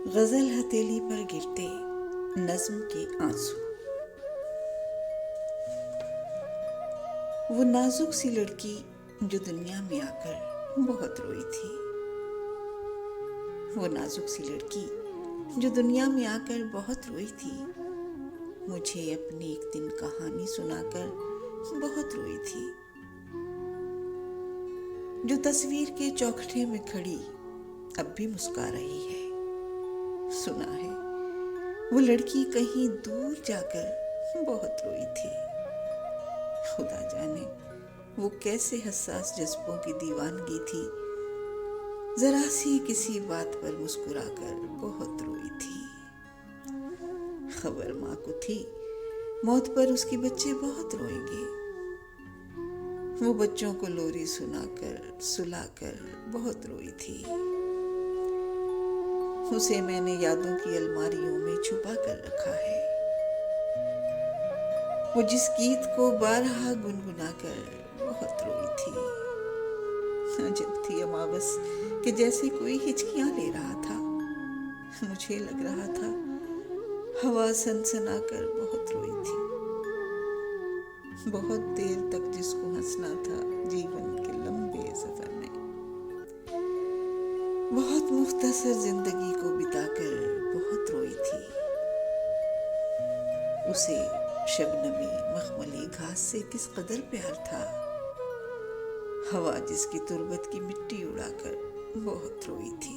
गजल हथेली पर गिरते नज्म के आंसू। वो नाजुक सी लड़की जो दुनिया में आकर बहुत रोई थी। वो नाजुक सी लड़की जो दुनिया में आकर बहुत रोई थी, मुझे अपनी एक दिन कहानी सुनाकर बहुत रोई थी। जो तस्वीर के चौखटे में खड़ी अब भी मुस्कुरा रही है। सुना है वो लड़की कहीं दूर जाकर बहुत रोई थी। खुदा जाने वो कैसे हसास जज्बों की दीवानगी थी, जरा सी किसी बात पर मुस्कुराकर बहुत रोई थी। खबर माँ को थी मौत पर उसके बच्चे बहुत रोएंगे। वो बच्चों को लोरी सुनाकर सुलाकर बहुत रोई थी। उसे मैंने यादों की अलमारियों में छुपा कर रखा है। वो जिस गीत को बारहा गुनगुना कर बहुत रोई थी। अजब थी अमावस कि जैसे कोई हिचकियां ले रहा था। मुझे लग रहा था हवा सनसना कर बहुत रोई थी। बहुत देर तक जिसको हंसना था जीवन के लंबे सफर में, बहुत मुख्तसर जिंदगी को बिताकर बहुत रोई थी। उसे शबनमी मखमली घास से किस कदर प्यार था। हवा जिसकी तुर्बत की मिट्टी उड़ाकर बहुत रोई थी।